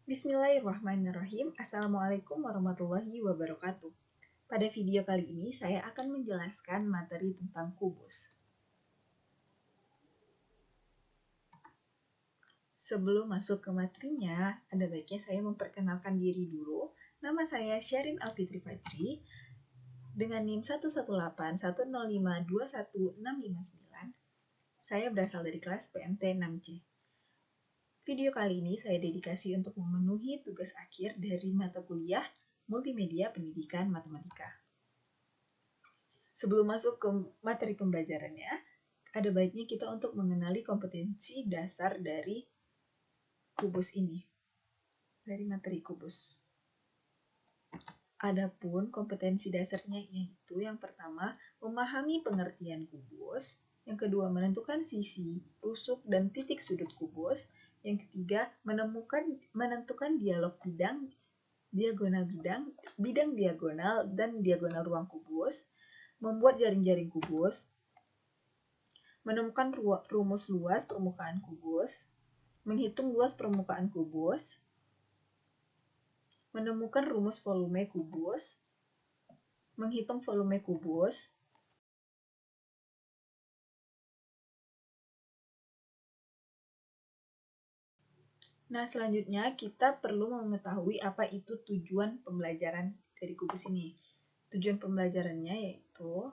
Bismillahirrahmanirrahim. Assalamualaikum warahmatullahi wabarakatuh. Pada video kali ini saya akan menjelaskan materi tentang kubus. Sebelum masuk ke materinya, ada baiknya saya memperkenalkan diri dulu. Nama saya Syarin Alfitri Fajri dengan NIM 11810521659. Saya berasal dari kelas PMT 6C. Video kali ini saya dedikasi untuk memenuhi tugas akhir dari mata kuliah Multimedia Pendidikan Matematika. Sebelum masuk ke materi pembelajarannya, ada baiknya kita untuk mengenali kompetensi dasar dari kubus ini, dari materi kubus. Adapun kompetensi dasarnya yaitu yang pertama, memahami pengertian kubus, yang kedua, menentukan sisi, rusuk, dan titik sudut kubus, yang ketiga, menentukan dialog bidang, bidang diagonal, dan diagonal ruang kubus, membuat jaring-jaring kubus, menemukan rumus luas permukaan kubus, menghitung luas permukaan kubus, menemukan rumus volume kubus, menghitung volume kubus, Nah, selanjutnya kita perlu mengetahui apa itu tujuan pembelajaran dari kubus ini. Tujuan pembelajarannya yaitu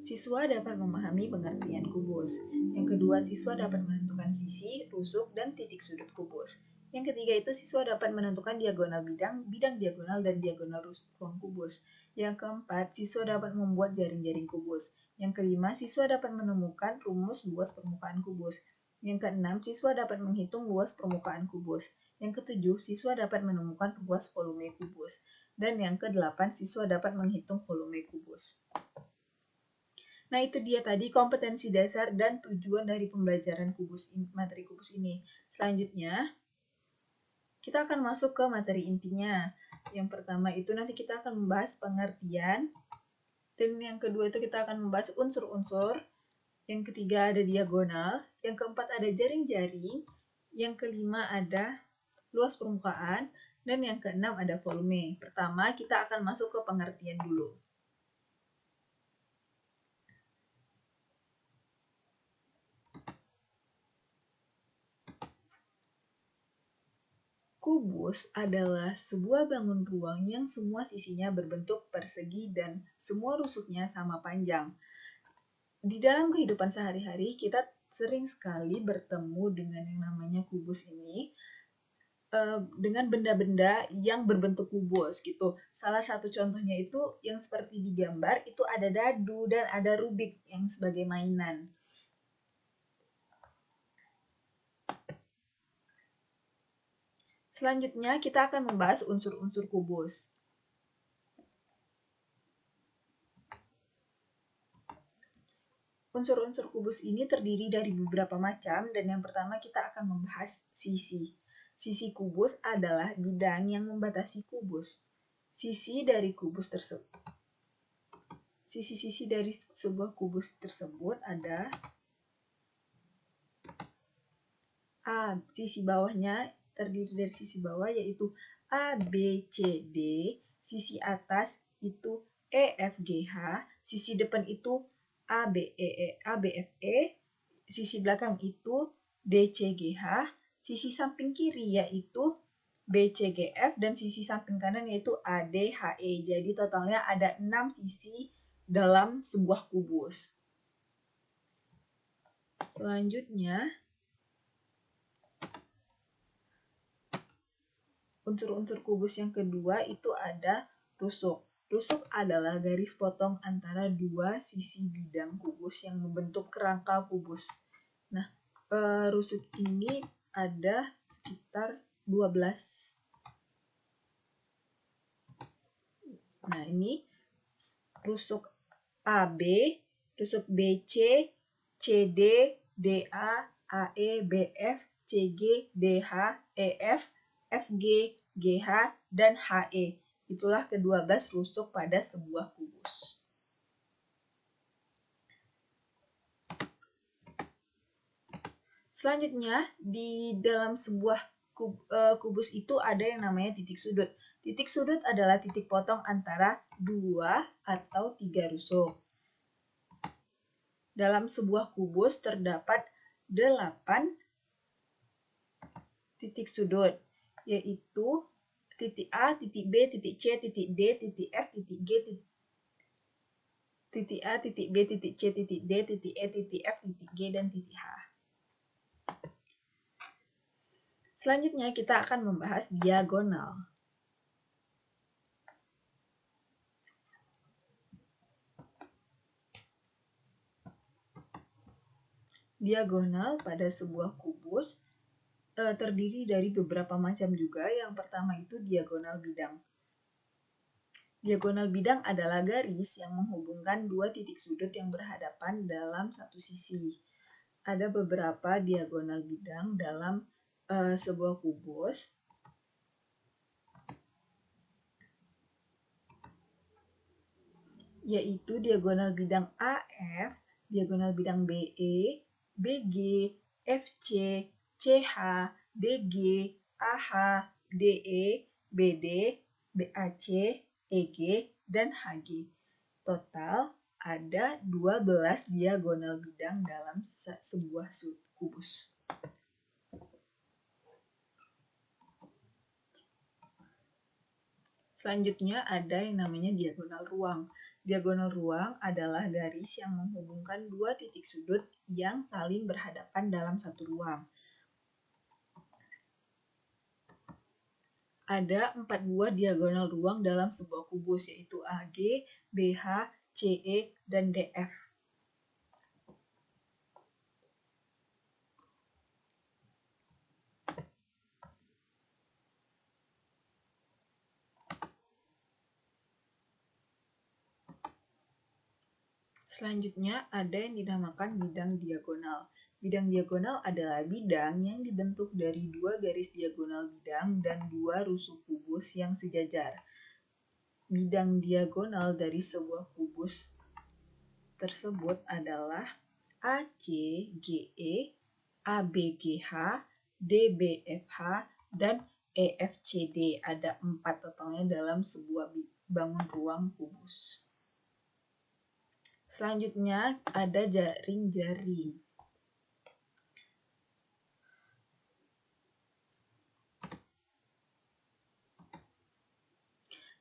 siswa dapat memahami pengertian kubus. Yang kedua, siswa dapat menentukan sisi, rusuk, dan titik sudut kubus. Yang ketiga itu siswa dapat menentukan diagonal bidang diagonal, dan diagonal ruang kubus. Yang keempat, siswa dapat membuat jaring-jaring kubus. Yang kelima, siswa dapat menemukan rumus luas permukaan kubus. Yang keenam, siswa dapat menghitung luas permukaan kubus. Yang ketujuh, siswa dapat menemukan luas volume kubus. Dan yang kedelapan, siswa dapat menghitung volume kubus. Nah, itu dia tadi kompetensi dasar dan tujuan dari pembelajaran materi kubus ini. Selanjutnya, kita akan masuk ke materi intinya. Yang pertama itu nanti kita akan membahas pengertian. Dan yang kedua itu kita akan membahas unsur-unsur. Yang ketiga ada diagonal. Yang keempat ada jaring-jaring. Yang kelima ada luas permukaan. Dan yang keenam ada volume. Pertama, kita akan masuk ke pengertian dulu. Kubus adalah sebuah bangun ruang yang semua sisinya berbentuk persegi dan semua rusuknya sama panjang. Di dalam kehidupan sehari-hari, kita sering sekali bertemu dengan yang namanya kubus ini, dengan benda-benda yang berbentuk kubus gitu. Salah satu contohnya itu yang seperti di gambar, itu ada dadu dan ada rubik yang sebagai mainan. Selanjutnya, kita akan membahas unsur-unsur kubus. Unsur-unsur kubus ini terdiri dari beberapa macam, dan yang pertama kita akan membahas sisi. Sisi kubus adalah bidang yang membatasi kubus. Sisi-sisi dari sebuah kubus tersebut ada A. Sisi bawahnya terdiri dari sisi bawah yaitu A, B, C, D. Sisi atas itu E, F, G, H. Sisi depan itu A, B, F, E. Sisi belakang itu D, C, G, H. Sisi samping kiri yaitu B, C, G, F. Dan sisi samping kanan yaitu A, D, H, E. Jadi totalnya ada 6 sisi dalam sebuah kubus. Selanjutnya, unsur-unsur kubus yang kedua itu ada rusuk. Rusuk adalah garis potong antara dua sisi bidang kubus yang membentuk kerangka kubus. Nah, rusuk ini ada sekitar 12. Nah, ini rusuk AB, rusuk BC, CD, DA, AE, BF, CG, DH, EF, FG, GH, dan HE. Itulah ke-12 rusuk pada sebuah kubus. Selanjutnya, di dalam sebuah kubus itu ada yang namanya titik sudut. Titik sudut adalah titik potong antara 2 atau 3 rusuk. Dalam sebuah kubus terdapat 8 titik sudut, yaitu titik A, titik B, titik C, titik D, titik F, titik G, titik A, titik B, titik C, titik D, titik E, titik F, titik G, dan titik H. Selanjutnya kita akan membahas diagonal. Diagonal pada sebuah kubus terdiri dari beberapa macam juga. Yang pertama itu diagonal bidang. Diagonal bidang adalah garis yang menghubungkan dua titik sudut yang berhadapan dalam satu sisi. Ada beberapa diagonal bidang dalam sebuah kubus. Yaitu diagonal bidang AF, diagonal bidang BE, BG, FC, CH, DG, AH, DE, BD, BAC, EG, dan HG. Total ada 12 diagonal bidang dalam sebuah kubus. Selanjutnya ada yang namanya diagonal ruang. Diagonal ruang adalah garis yang menghubungkan dua titik sudut yang saling berhadapan dalam satu ruang. Ada 4 buah diagonal ruang dalam sebuah kubus, yaitu AG, BH, CE, dan DF. Selanjutnya ada yang dinamakan bidang diagonal. Bidang diagonal adalah bidang yang dibentuk dari dua garis diagonal bidang dan dua rusuk kubus yang sejajar. Bidang diagonal dari sebuah kubus tersebut adalah ACGE, ABGH, DBFH, dan EFCD. Ada 4 totalnya dalam sebuah bangun ruang kubus. Selanjutnya ada jaring-jaring.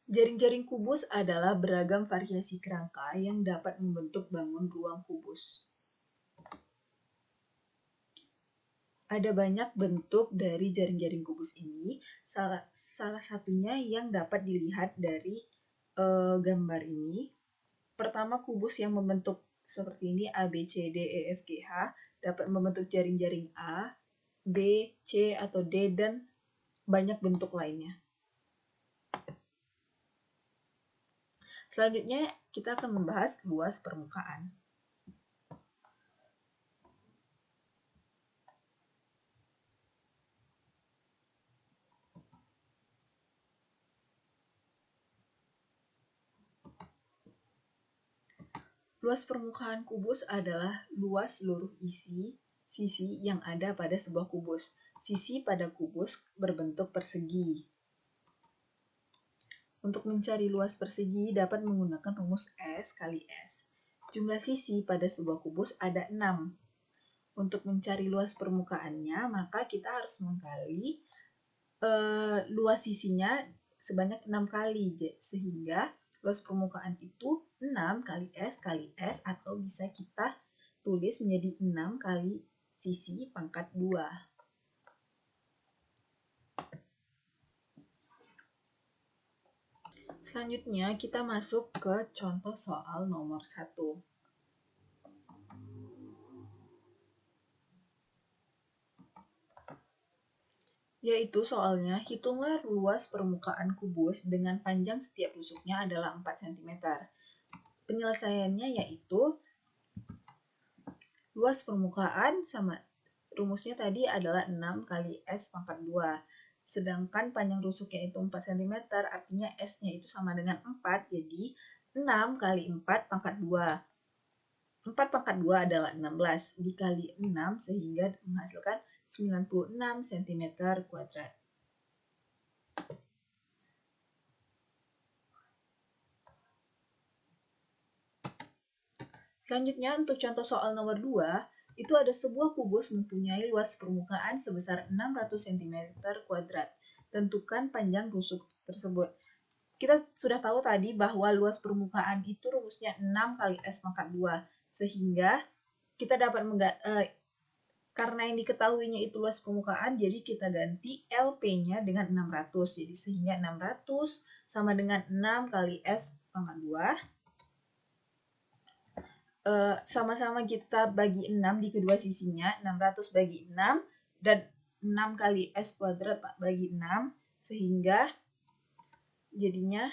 Jaring-jaring kubus adalah beragam variasi kerangka yang dapat membentuk bangun ruang kubus. Ada banyak bentuk dari jaring-jaring kubus ini. Salah satunya yang dapat dilihat dari gambar ini. Pertama, kubus yang membentuk seperti ini A, B, C, D, E, F, G, H dapat membentuk jaring-jaring A, B, C, atau D, dan banyak bentuk lainnya. Selanjutnya kita akan membahas luas permukaan. Luas permukaan kubus adalah luas seluruh sisi yang ada pada sebuah kubus. Sisi pada kubus berbentuk persegi. Untuk mencari luas persegi dapat menggunakan rumus S kali S. Jumlah sisi pada sebuah kubus ada 6. Untuk mencari luas permukaannya, maka kita harus mengkali luas sisinya sebanyak 6 kali. Sehingga luas permukaan itu 6 kali S atau bisa kita tulis menjadi 6 kali sisi pangkat 2. Selanjutnya kita masuk ke contoh soal nomor 1. Yaitu soalnya, hitunglah luas permukaan kubus dengan panjang setiap rusuknya adalah 4 cm. Penyelesaiannya yaitu luas permukaan sama rumusnya tadi adalah 6 kali S pangkat 2. Sedangkan panjang rusuknya itu 4 cm, artinya S-nya itu sama dengan 4, jadi 6 kali 4 pangkat 2. 4/2 adalah 16, dikali 6 sehingga menghasilkan 96 cm kuadrat. Selanjutnya untuk contoh soal nomor 2, itu ada sebuah kubus mempunyai luas permukaan sebesar 600 cm kuadrat. Tentukan panjang rusuk tersebut. Kita sudah tahu tadi bahwa luas permukaan itu rumusnya 6 kali S pangkat 2. Sehingga kita dapat karena yang diketahuinya itu luas permukaan, jadi kita ganti LP-nya dengan 600. Jadi sehingga 600 sama dengan 6 kali S pangkat 2. Sama-sama kita bagi 6 di kedua sisinya, 600 bagi 6, dan 6 kali S kuadrat bagi 6, sehingga jadinya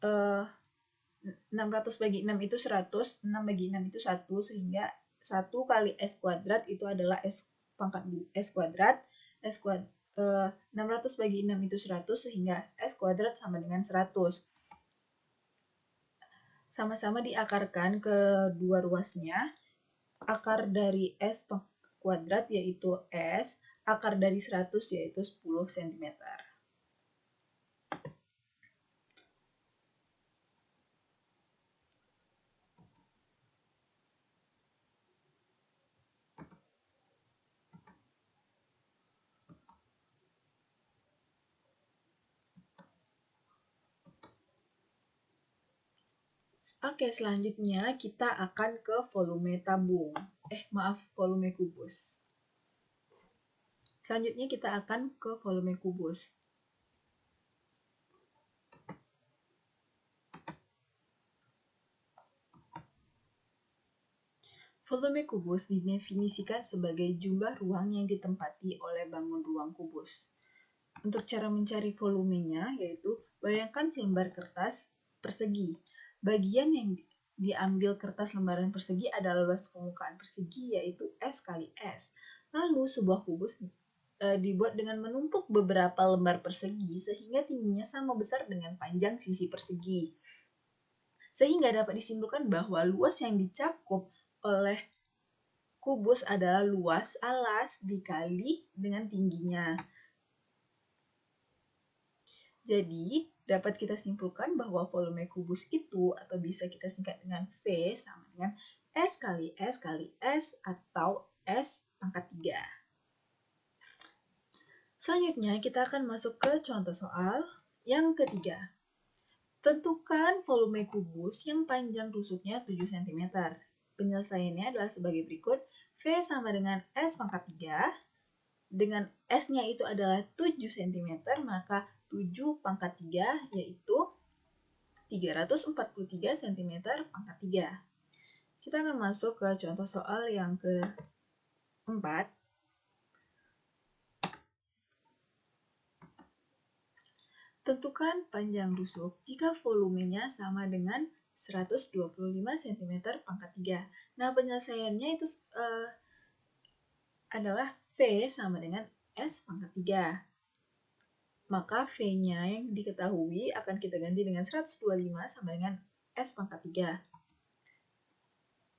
600 bagi 6 itu 100, 6 bagi 6 itu 1, sehingga 1 kali S kuadrat itu adalah S pangkat S kuadrat, 600 bagi 6 itu 100, sehingga S kuadrat sama dengan 100. Sama-sama diakarkan ke dua ruasnya. Akar dari S kuadrat yaitu S, akar dari 100 yaitu 10 cm. Oke, selanjutnya kita akan ke volume tabung. Volume kubus. Selanjutnya kita akan ke volume kubus. Volume kubus didefinisikan sebagai jumlah ruang yang ditempati oleh bangun ruang kubus. Untuk cara mencari volumenya yaitu bayangkan selembar kertas persegi. Bagian yang diambil kertas lembaran persegi adalah luas permukaan persegi yaitu S kali S. Lalu sebuah kubus dibuat dengan menumpuk beberapa lembar persegi sehingga tingginya sama besar dengan panjang sisi persegi. Sehingga dapat disimpulkan bahwa luas yang dicakup oleh kubus adalah luas alas dikali dengan tingginya. Jadi, dapat kita simpulkan bahwa volume kubus itu, atau bisa kita singkat dengan V, sama dengan S kali S kali S, atau S pangkat 3. Selanjutnya, kita akan masuk ke contoh soal yang ketiga. Tentukan volume kubus yang panjang rusuknya 7 cm. Penyelesaiannya adalah sebagai berikut. V sama dengan S pangkat 3. Dengan S-nya itu adalah 7 cm, maka 7 pangkat 3 yaitu 343 cm pangkat 3. Kita akan masuk ke contoh soal yang keempat. Tentukan panjang rusuk jika volumenya sama dengan 125 cm pangkat 3. Nah, penyelesaiannya itu adalah V sama dengan S pangkat 3. Maka V-nya yang diketahui akan kita ganti dengan 125 sama dengan S pangkat 3.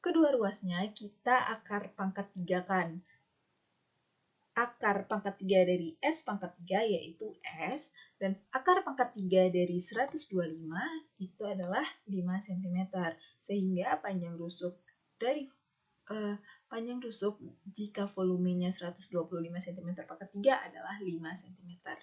Kedua ruasnya kita akar pangkat 3 kan. Akar pangkat 3 dari S pangkat 3 yaitu S, dan akar pangkat 3 dari 125 itu adalah 5 cm. Sehingga panjang rusuk jika volumenya 125 cm pangkat 3 adalah 5 cm.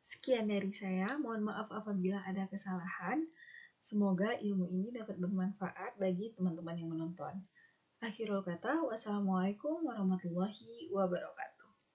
Sekian dari saya, mohon maaf apabila ada kesalahan. Semoga ilmu ini dapat bermanfaat bagi teman-teman yang menonton. Akhirul kata, wassalamualaikum warahmatullahi wabarakatuh.